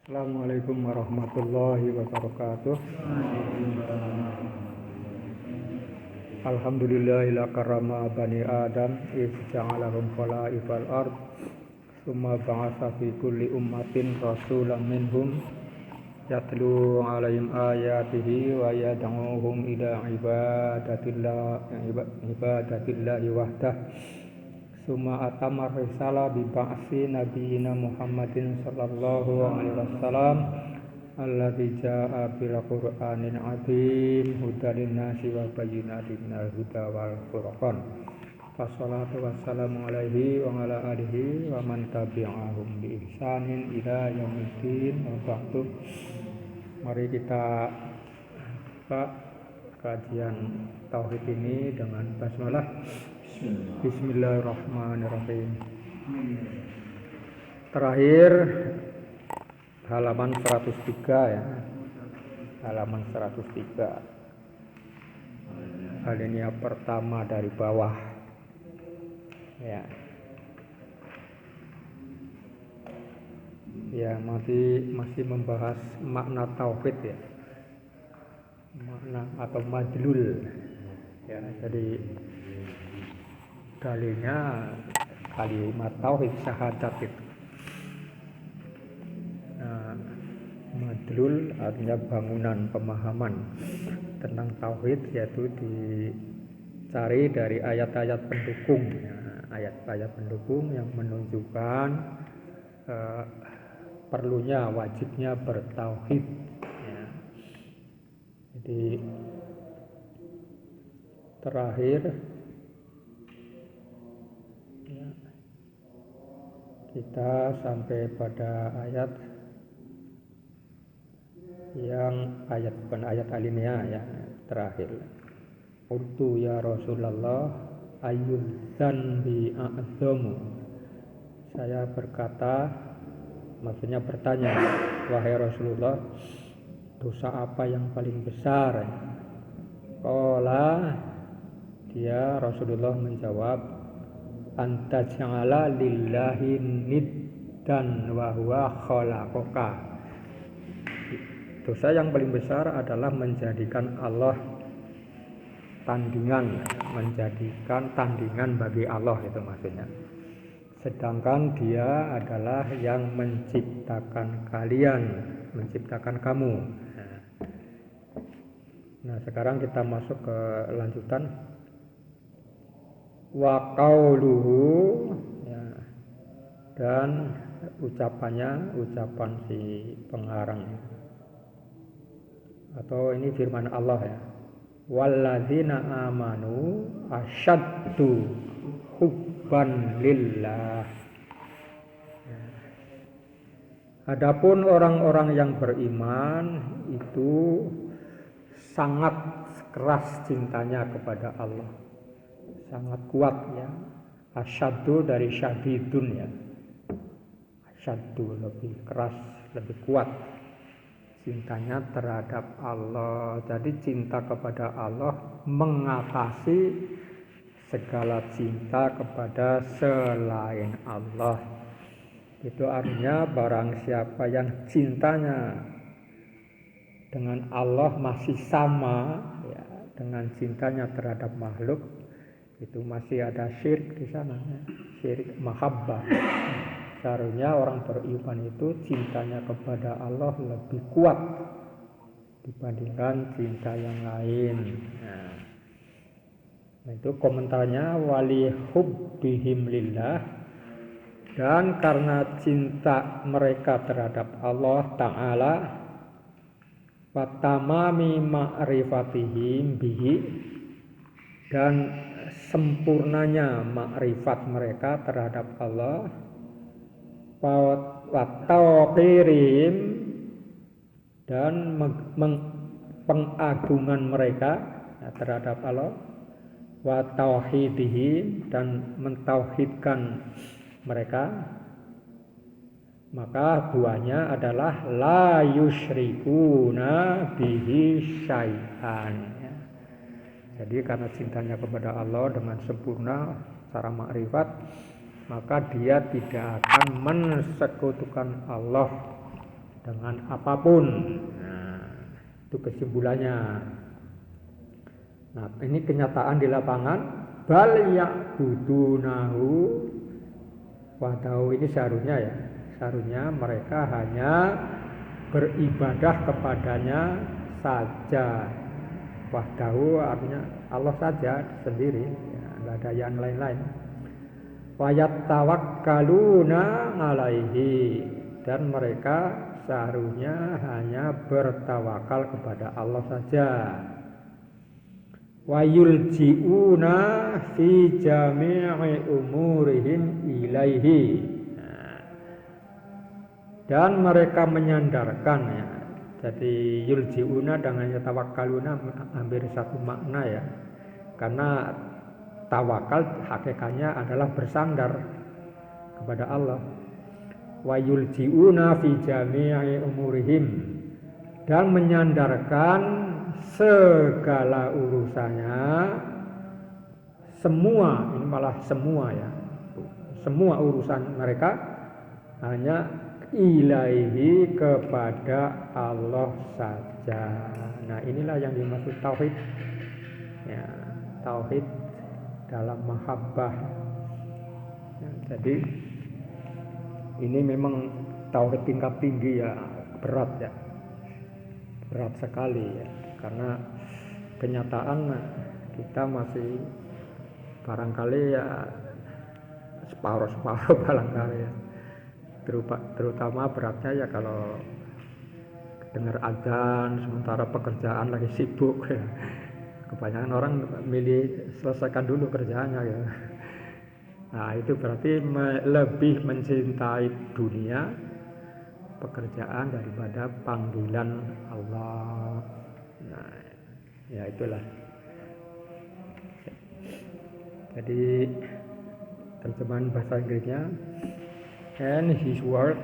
Assalamualaikum warahmatullahi wabarakatuh. Alhamdulillahillah karama bani Adam ja'alahum khala'ifal ard summa ba'atsa fi kulli ummatin rasulan minhum yatlu 'alaihim ayatihi wa yad'uhum ila ibadatillahi wahdah summa atamar risalah bi ba'si nabiyina Muhammadin sallallahu alaihi wasallam alladzi jaa'a bil qur'anil azim hudalin nasi wa bayyinatin minal huda wal furqan. Wassalatu wassalamu alaihi wa ala alihi wa man tabi'ahum bi ihsanin ila yaumiddin wa ba'du. Mari kita buka kajian tauhid ini dengan basmalah. Bismillahirrahmanirrahim. Terakhir halaman 103 ya. Halaman 103. Alinea pertama dari bawah. Ya. Ya, masih membahas makna tauhid ya. Makna atau madlul. Ya, jadi dalilnya kalimat tauhid syahadat itu. Madlul artinya bangunan pemahaman tentang tauhid, yaitu dicari dari ayat-ayat pendukung ya, ayat-ayat pendukung yang menunjukkan perlunya, wajibnya bertauhid ya. Jadi terakhir ya, kita sampai pada ayat yang bukan ayat alinea ya, terakhir. Qultu ya Rasulullah ayyuz dzanbi a'dzamu. Saya berkata, maksudnya bertanya, wahai Rasulullah, dosa apa yang paling besar? Qala, dia Rasulullah menjawab, anta ja'ala lillahi niddan wa huwa khalaqaka. Dosa yang paling besar adalah menjadikan Allah tandingan, menjadikan tandingan bagi Allah, itu maksudnya. Sedangkan dia adalah yang menciptakan kalian, menciptakan kamu. Nah, sekarang kita masuk ke lanjutan. Wa qauluhu ya, dan ucapan si pengarang. Atau ini firman Allah ya. Walladzina amanu asyaddu hubban lillah. Adapun orang-orang yang beriman itu sangat keras cintanya kepada Allah. Sangat kuat ya. Asyaddu dari syadidun ya. Asyaddu lebih keras, lebih kuat cintanya terhadap Allah. Jadi cinta kepada Allah mengatasi segala cinta kepada selain Allah. Itu artinya barang siapa yang cintanya dengan Allah masih sama ya, dengan cintanya terhadap makhluk, itu masih ada syirik di sana ya. Syirik mahabbah. Seharusnya orang beriman itu cintanya kepada Allah lebih kuat dibandingkan cinta yang lain. Nah, itu komentarnya wali hubbihim lillah, dan karena cinta mereka terhadap Allah Ta'ala wa tamami ma'rifatihim bihi, dan sempurnanya makrifat mereka terhadap Allah, watauqirim, dan pengagungan mereka terhadap Allah, watauhidihim, dan mentauhidkan mereka, maka buahnya adalah la yusyrikuna bihi syai'an ya. Jadi karena cintanya kepada Allah dengan sempurna secara makrifat, maka dia tidak akan mensekutukan Allah dengan apapun. Nah, itu kesimpulannya. Nah, ini kenyataan di lapangan. Bal ya'budunahu wahdahu, ini seharusnya mereka hanya beribadah kepadanya saja. Wahdahu artinya Allah saja sendiri, ya, nggak ada yang lain-lain. Wayattawakkaluna alaihi, dan mereka seharusnya hanya bertawakal kepada Allah saja. Wa yulji'una fi jami'i umurihim ilaihi, dan mereka menyandarkan, ya. Jadi yulji'una dengan tawakkaluna hampir satu makna, ya. Karena tawakal hakikatnya adalah bersandar kepada Allah. Wa yulji'una fi jami'i umurihim, dan menyandarkan segala urusannya, semua, ini malah semua, ya, semua urusan mereka hanya ilaihi, kepada Allah saja. Nah, inilah yang dimaksud tauhid, ya, tauhid dalam mahabbah, ya. Jadi ini memang tauhid tingkat tinggi, ya, berat, ya, berat sekali, ya. Karena kenyataan kita masih barangkali, ya, separuh barangkali, ya. Terutama beratnya, ya, kalau dengar azan sementara pekerjaan lagi sibuk, ya. Kebanyakan orang milih selesaikan dulu kerjaannya, ya. Nah, itu berarti lebih mencintai dunia, pekerjaan, daripada panggilan Allah. Nah, ya, itulah. Jadi terjemahan bahasa Inggrisnya, and his word,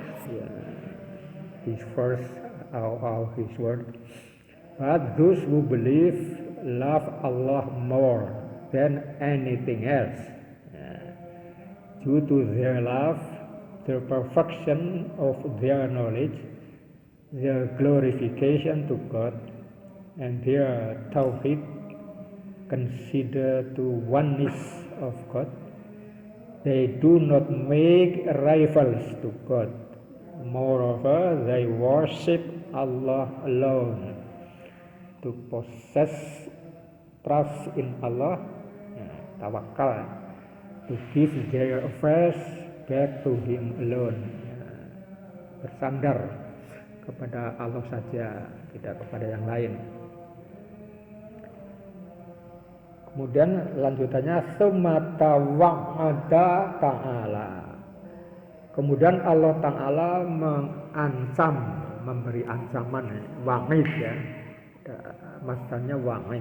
his first of his word, but those who believe love Allah more than anything else, due to their love, the perfection of their knowledge, their glorification to God, and their tawhid, consider to oneness of God. They do not make rivals to God. Moreover, they worship Allah alone. To possess trust in Allah, tawakal, to give their affairs back to Him alone, bersandar kepada Allah saja, tidak kepada yang lain. Kemudian lanjutannya, summa tawa'ada ta'ala. Kemudian Allah Ta'ala mengancam, memberi ancaman, wa'id, ya. Maksudnya wa'id,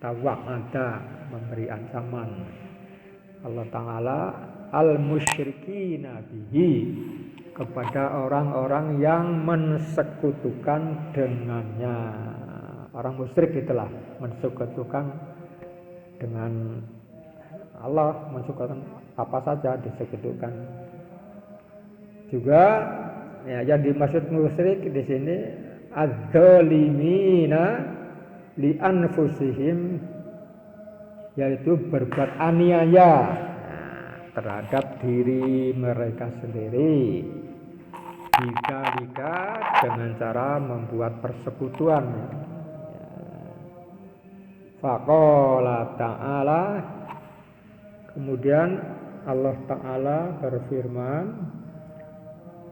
tawa'ada, memberi ancaman. Allah Ta'ala al-musyrikina bihi, kepada orang-orang yang mensekutukan dengannya. Orang musyrik itulah mensekutukan dengan Allah, mensekutukan apa saja disekutukan. Juga, ya, yang dimaksud musyrik di sini adz-dzalimina li anfusihim, yaitu berbuat aniaya, terhadap diri mereka sendiri, jika dengan cara membuat persekutuan. Faqala ta'ala, kemudian Allah Ta'ala berfirman,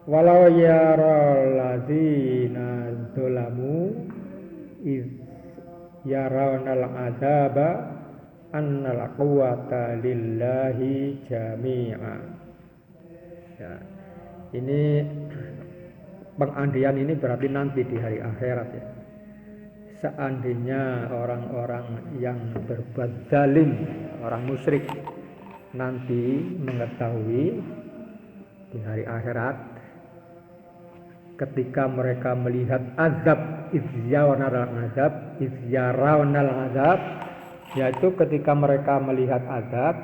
walau yaral ladzina dzalamu iz yarawnal adzaba annal quwwata lillahi jami'a. Ya, ini pengandian ini berarti nanti di hari akhirat, ya. Seandainya orang-orang yang berbuat zalim, orang musyrik, nanti mengetahui di hari akhirat, ketika mereka melihat azab, yaitu ketika mereka melihat azab,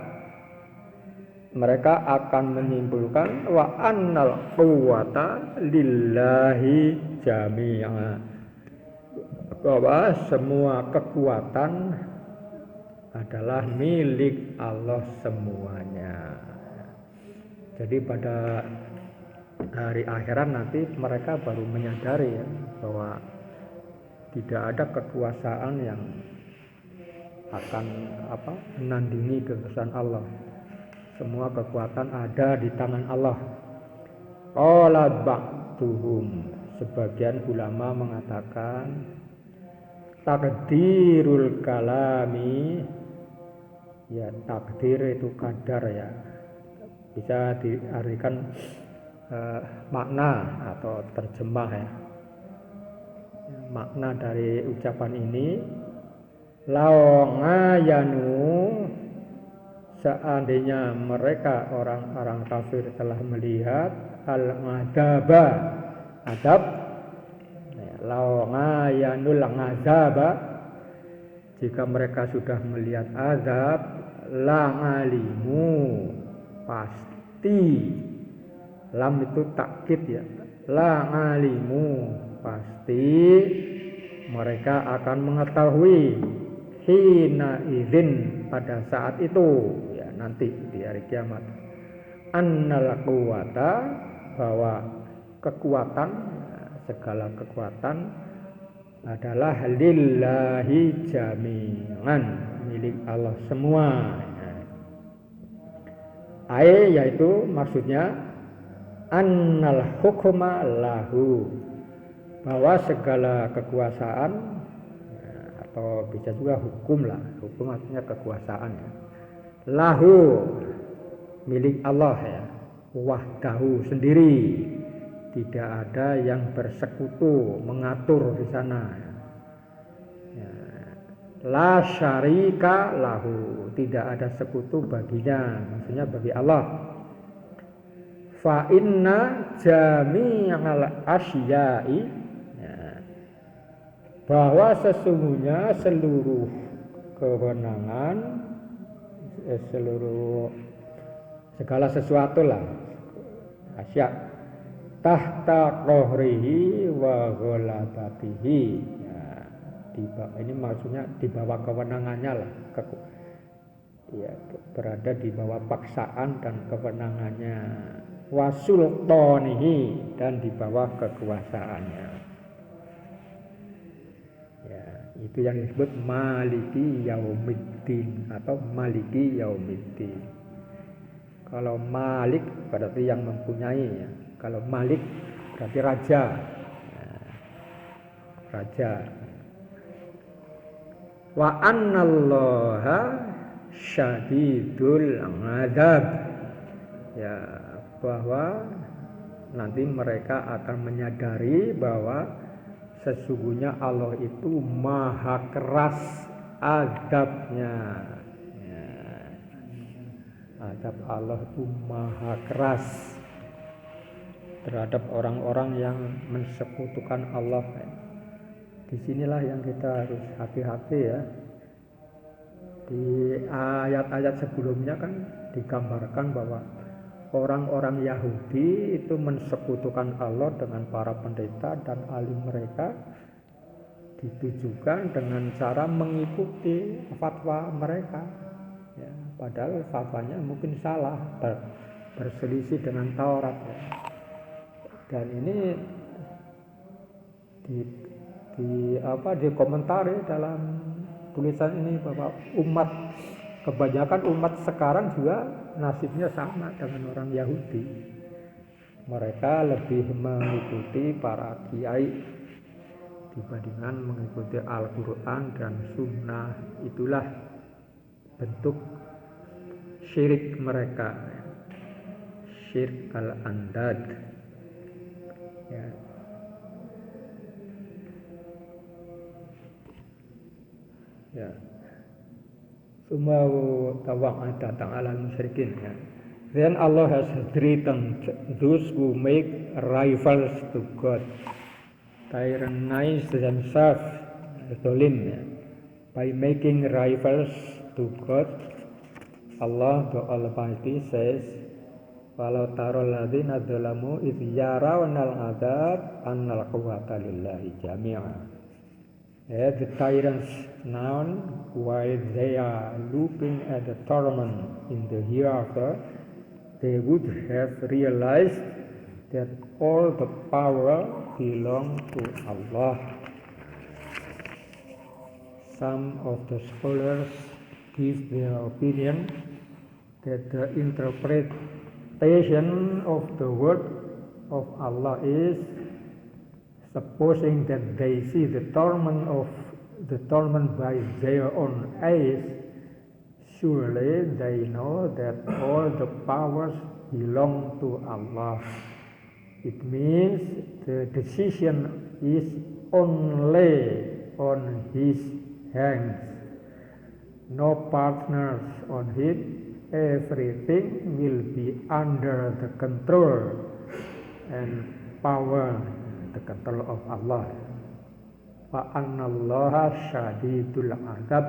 mereka akan menyimpulkan wa annal quwwata lillahi jami'a, bahwa semua kekuatan adalah milik Allah semuanya. Jadi pada hari akhirat nanti mereka baru menyadari ya, bahwa tidak ada kekuasaan yang akan menandingi kekuasaan Allah. Semua kekuatan ada di tangan Allah. Qala ba'duhum, sebagian ulama mengatakan takdirul kalami, ya takdir itu kadar ya, bisa diartikan makna atau terjemah ya. Makna dari ucapan ini, laongayanu, seandainya mereka orang-orang kafir telah melihat al-ngadzaba, adab, laongayanul ngadzaba, jika mereka sudah melihat azab, langalimu, pasti, lam itu takkid ya, langalimu, pasti mereka akan mengetahui hina izin, pada saat itu ya, nanti di hari kiamat, annal quwwata, bahwa kekuatan, segala kekuatan adalah lillahi jami'an, milik Allah semua. Yaitu maksudnya annal hukma lahu, bahwa segala kekuasaan, atau bisa juga hukum lah, hukum artinya kekuasaan ya, lahu, milik Allah ya, wahdahu, sendiri, tidak ada yang bersekutu mengatur di sana ya. La syarika lahu, tidak ada sekutu baginya, maksudnya bagi Allah. Fa inna jami'al asya'i, bahwa sesungguhnya seluruh kewenangan, seluruh segala sesuatu lah, asya, tahta qahrihi wa ghalabatihi, ini maksudnya di bawah kewenangannya lah, ya, berada di bawah paksaan dan kewenangannya, wa sultanihi, dan di bawah kekuasaannya. Ya, itu yang disebut maliki yaumiddin atau maliki yaumiddin. Kalau malik berarti yang mempunyai ya. Kalau malik berarti raja. Raja. Wa annallaha syadidul ghadab. Ya, bahwa nanti mereka akan menyadari bahwa sesungguhnya Allah itu maha keras azabnya ya. Azab Allah itu maha keras terhadap orang-orang yang mensekutukan Allah. Disinilah yang kita harus hati-hati ya. Di ayat-ayat sebelumnya kan digambarkan bahwa orang-orang Yahudi itu mensekutukan Allah dengan para pendeta dan alim mereka, ditujukan dengan cara mengikuti fatwa mereka ya, padahal fatwanya mungkin salah, berselisih dengan Taurat ya. Dan ini dikomentari dalam tulisan ini bahwa kebanyakan umat sekarang juga nasibnya sama dengan orang Yahudi. Mereka lebih mengikuti para kiai dibandingkan mengikuti Al-Quran dan Sunnah. Itulah bentuk syirik mereka, syirik al-andad ya. Ya, semua tawa'ada ta'ala musyrikin ya. Then Allah has threatened those who make rivals to God, tyrannize themselves, ya, by making rivals to God, Allah the Almighty says, "Walau taral ladzina dzalamu idz yarawnal adzab annal quwwata lillahi jami'a." The tyrants now, while they are looking at the torment in the hereafter, they would have realized that all the power belongs to Allah. Some of the scholars give their opinion that the interpretation of the word of Allah is supposing that they see the torment by their own eyes. Surely they know that all the powers belong to Allah. It means the decision is only on His hands. No partners on it. Everything will be under the control and power, the control of Allah. Wa annallaha syadidul adzab,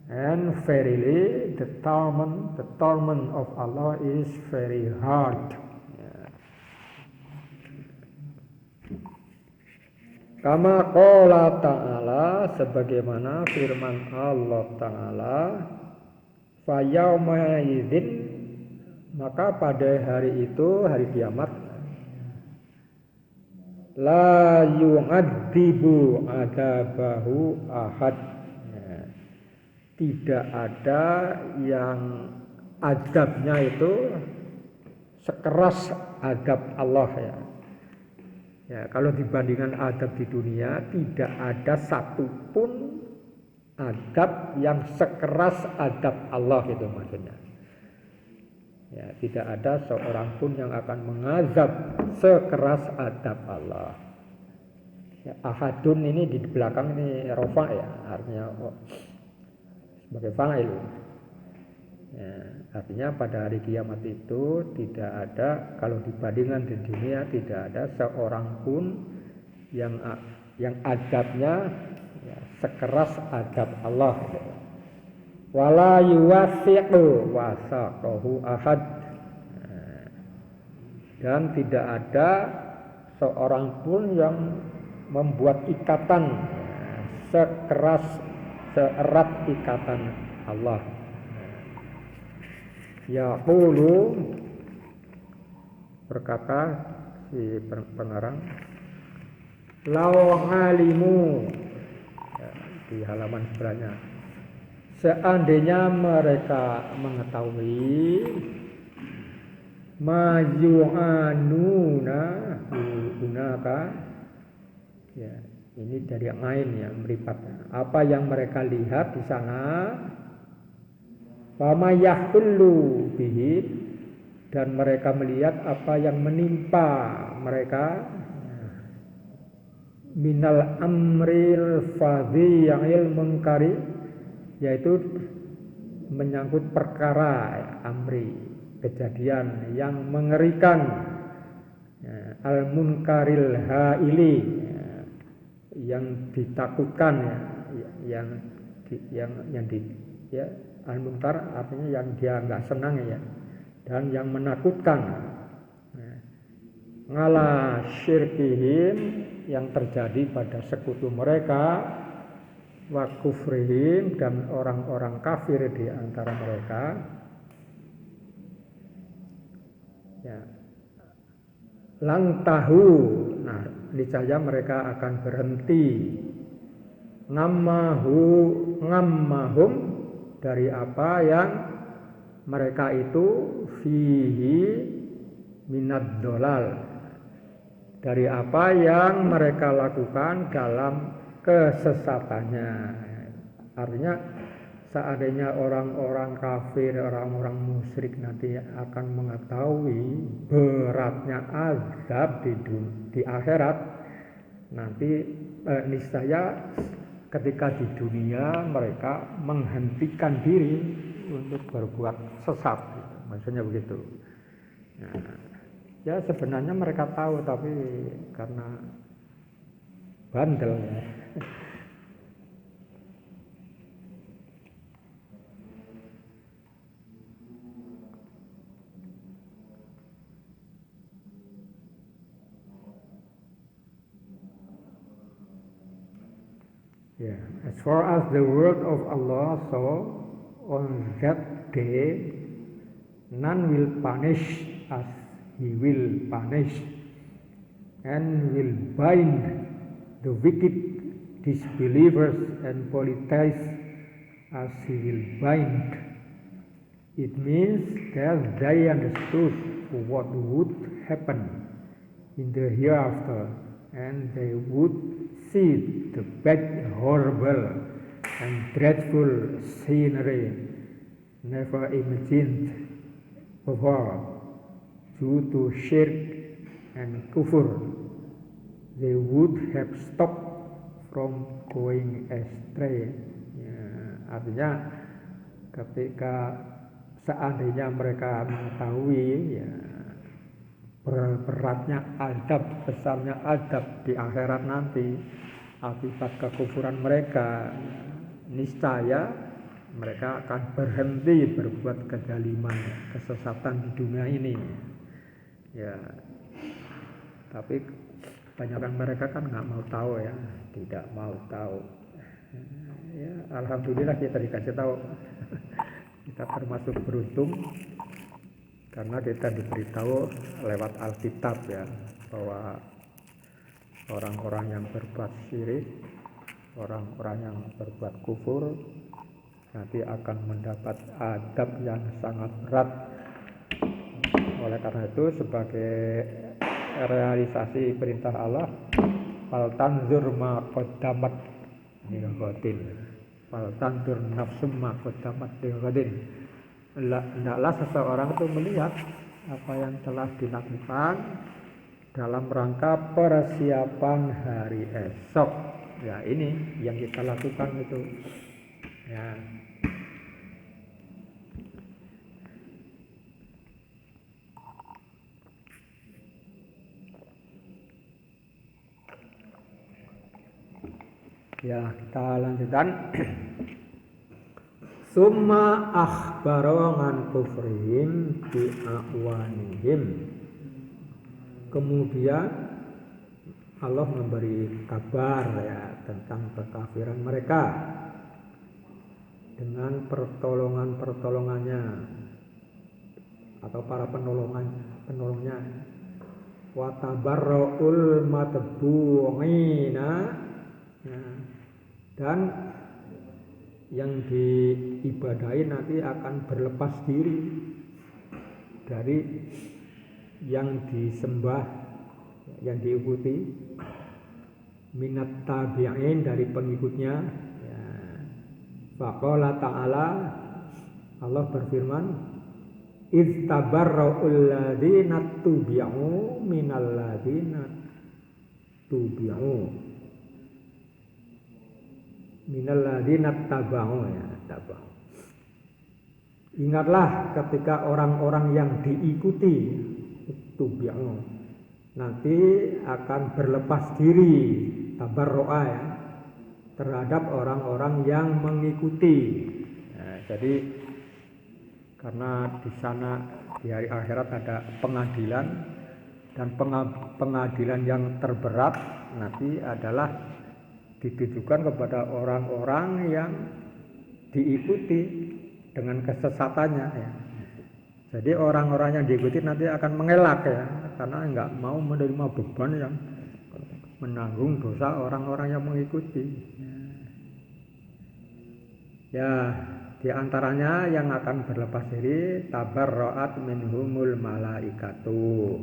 and verily the torment of Allah is very hard. Kama qala ta'ala, sebagaimana firman Allah Ta'ala, fa yauma idzin, maka pada hari itu, hari kiamat, la yu'adzibu adzabahu ahad, tidak ada yang azabnya itu sekeras azab Allah ya. Ya, kalau dibandingkan azab di dunia, tidak ada satupun azab yang sekeras azab Allah, itu maksudnya. Ya, tidak ada seorang pun yang akan mengazab sekeras azab Allah. Ya, ahadun ini di belakang ini rofa ya, artinya sebagai fa'il. Ya, artinya pada hari kiamat itu tidak ada, kalau dibandingkan di dunia, tidak ada seorang pun yang azabnya ya, sekeras azab Allah. Wala yuwasiqu wasaqahu ahad, dan tidak ada seorang pun yang membuat ikatan sekeras, seerat ikatan Allah. Yaqulu, berkata si pengarang, law alimu, ya, di halaman sebelahnya, seandainya mereka mengetahui mayu'anuna gunaka, ya ini dari ain ya, meripat, apa yang mereka lihat di sana, fama yahullu bihi, dan mereka melihat apa yang menimpa mereka, minal amril fadhi yang mengkari, yaitu menyangkut perkara amri, kejadian yang mengerikan, al munkaril haili, yang ditakutkan, ya, al munkar artinya yang dia nggak senang ya, dan yang menakutkan, ngala syirkihim, yang terjadi pada sekutu mereka, wa kufrihim, dan orang-orang kafir di antara mereka, ya, lang tahu, nah niscaya mereka akan berhenti, ngammahum, dari apa yang mereka itu fihi minad dolal, dari apa yang mereka lakukan dalam kesesatannya. Artinya seandainya orang-orang kafir, orang-orang musyrik nanti akan mengetahui beratnya azab di akhirat, nanti niscaya ketika di dunia mereka menghentikan diri untuk berbuat sesat, maksudnya begitu. Nah, ya sebenarnya mereka tahu, tapi karena bandel ya. Yeah. As far as the word of Allah, so on that day none will punish as He will punish, and will bind the wicked disbelievers and polytheists as He will bind. It means that they understood what would happen in the hereafter, and they would see the bad, horrible, and dreadful scenery never imagined before. Due to shirk and kufur, they would have stopped from going astray. Ya, artinya ketika seandainya mereka mengetahui ya, beratnya azab, besarnya azab di akhirat nanti akibat kekufuran mereka, niscaya mereka akan berhenti berbuat kezaliman, kesesatan di dunia ini. Ya, tapi kebanyakan mereka kan nggak mau tahu ya, tidak mau tahu. Ya, alhamdulillah kita dikasih tahu. Kita termasuk beruntung karena kita diberitahu lewat Alkitab ya, bahwa orang-orang yang berbuat syirik, orang-orang yang berbuat kufur nanti akan mendapat adab yang sangat berat. Oleh karena itu, sebagai realisasi perintah Allah, fal tanzur ma qaddamat lighadin, fal tanzur nafsum ma qaddamat lighadin. Hendaklah seseorang itu melihat apa yang telah dilakukan dalam rangka persiapan hari esok. Ya, ini yang kita lakukan itu. Ya. Ya, kita lanjutkan. Summa akhbaro ngan kufrihim bi a'wanihim. Kemudian Allah memberi kabar ya tentang kekafiran mereka dengan pertolongannya atau para penolongnya. Wa tabarra'ul matbu'ina, ya, dan yang diibadahi nanti akan berlepas diri dari yang disembah, yang diikuti, minat tabi'in, dari pengikutnya. Ya. Faqala ta'ala, Allah berfirman, iz tabarra'ul ladzina tubi'u minal ladzina tubi'u minal ladzina taba'u, ya, taba'u. Ingatlah ketika orang-orang yang diikuti tubi'u nanti akan berlepas diri, tabarro'a ya, terhadap orang-orang yang mengikuti. Nah, jadi karena di sana di hari akhirat ada pengadilan, dan pengadilan yang terberat nanti adalah ditujukan kepada orang-orang yang diikuti dengan kesesatannya ya. Jadi orang-orang yang diikuti nanti akan mengelak ya, karena nggak mau menerima beban yang menanggung dosa orang-orang yang mengikuti. Ya, di antaranya yang akan berlepas diri, tabarra'at minhumul malaikatu.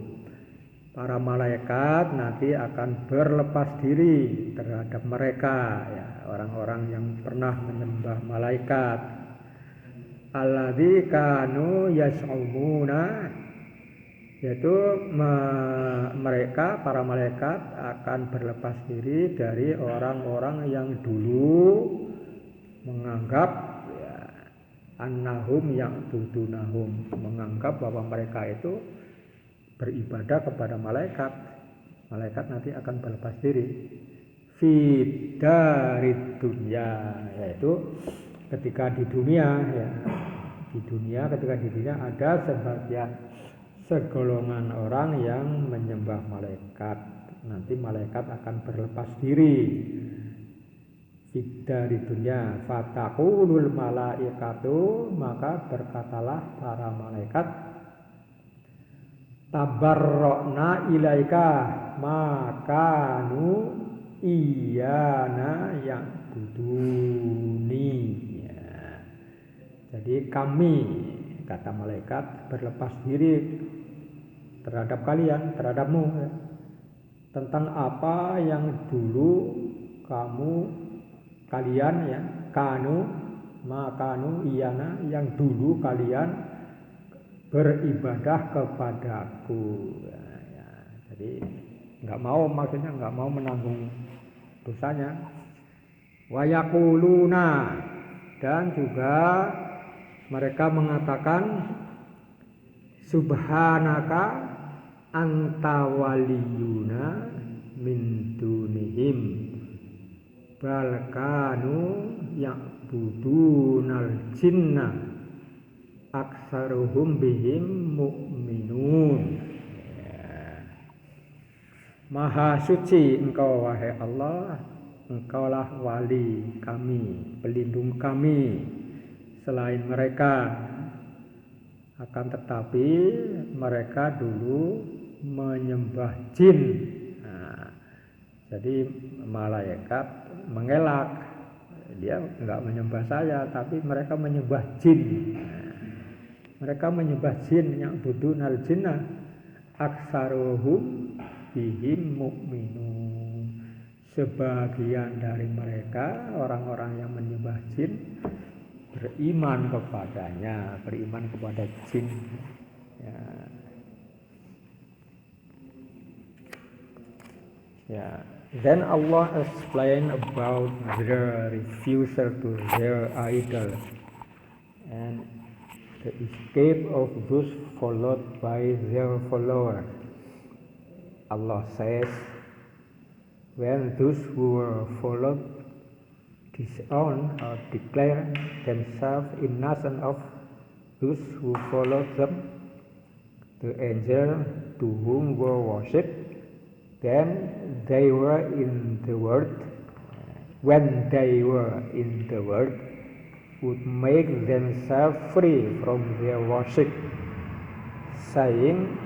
Para malaikat nanti akan berlepas diri terhadap mereka ya, orang-orang yang pernah menyembah malaikat. Alladzi kanu yas'umuna, yaitu mereka, para malaikat akan berlepas diri dari orang-orang yang dulu menganggap ya, annahum ya'budunahum, menganggap bahwa mereka itu beribadah kepada malaikat. Malaikat nanti akan berlepas diri fid darid dunya, yaitu ketika di dunia ya, ketika di dunia ada segolongan orang yang menyembah malaikat. Nanti malaikat akan berlepas diri. di dunia. Fataqulul malaikatu, maka berkatalah para malaikat, tabarra'na ilaika makanu iyana yang buduni. Ya. Jadi kami, kata malaikat, berlepas diri terhadap kalian, terhadapmu, ya, tentang apa yang dulu kalian ya, makanu iyana, yang dulu kalian beribadah kepadaku. Ya. Jadi maksudnya nggak mau menanggung dosanya. Wa yaquluna, dan juga mereka mengatakan, subhanaka anta waliyuna min dunihim bal kanu ya'budunal jinna aksaruhum bihim mu'minun. Ya. Maha suci engkau wahai Allah, engkaulah wali kami, pelindung kami selain mereka. Akan tetapi mereka dulu menyembah jin. Nah, jadi malaikat mengelak, dia enggak menyembah saya, tapi mereka menyembah jin. Nah, mereka menyembah jin, yang budunal jinnah aksaruhum bihim mu'minun. Sebagian dari mereka, orang-orang yang menyembah jin, beriman kepadanya, beriman kepada jin. Ya. Ya. Then Allah explained about their refusal to their idol and the escape of those followed by their followers. Allah says, when those who were followed disown or declare themselves innocent of those who followed them, the angel to whom were worshipped, then they were in the world, when they were in the world, would make themselves free from their worship, saying,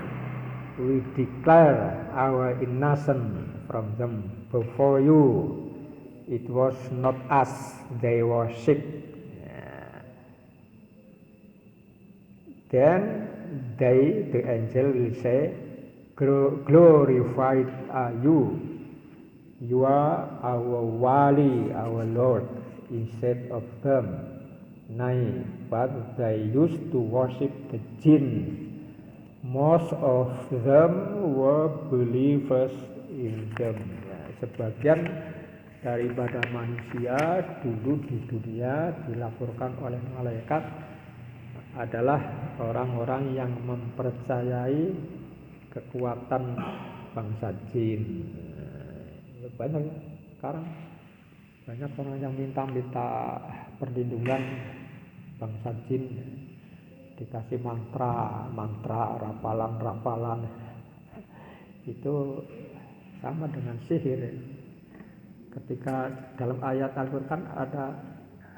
we declare our innocence from them before you. It was not us they worshipped. Then they, the angel, will say, glorified are you. You are our wali, our Lord, instead of them. Nay, but they used to worship the jinn. Most of them were believers in them. Sebagian daripada manusia dulu di dunia dilaporkan oleh malaikat adalah orang-orang yang mempercayai kekuatan bangsa jin. Banyak sekarang, banyak orang yang minta perlindungan bangsa jin, dikasih mantra, rapalan, itu sama dengan sihir. Ketika dalam ayat Al-Quran ada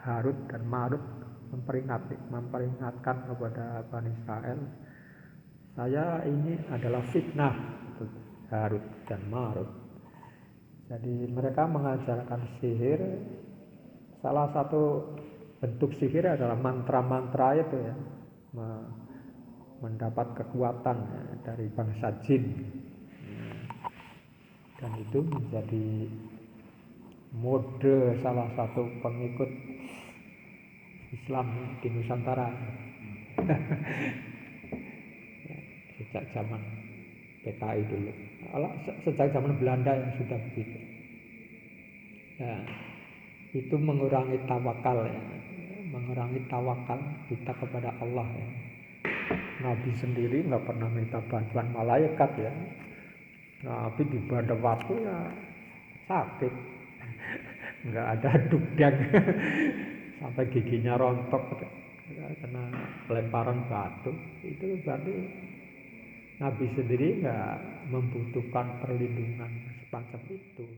Harut dan Marut memperingatkan kepada Bani Israel, saya ini adalah fitnah, Harut dan Marut. Jadi mereka mengajarkan sihir. Salah satu bentuk sihir adalah mantra-mantra itu ya, mendapat kekuatan dari bangsa jin, dan itu menjadi mode salah satu pengikut Islam di Nusantara sejak zaman PKI dulu, sejak zaman Belanda yang sudah begitu. Ya, itu mengurangi tawakal ya, mengurangi tawakal kita kepada Allah ya. Nabi sendiri nggak pernah minta bantuan malaikat ya. Nabi di pada waktu ya sakit, nggak ada dugdang sampai giginya rontok karena lemparan batu. Itu berarti Nabi sendiri nggak membutuhkan perlindungan semacam itu.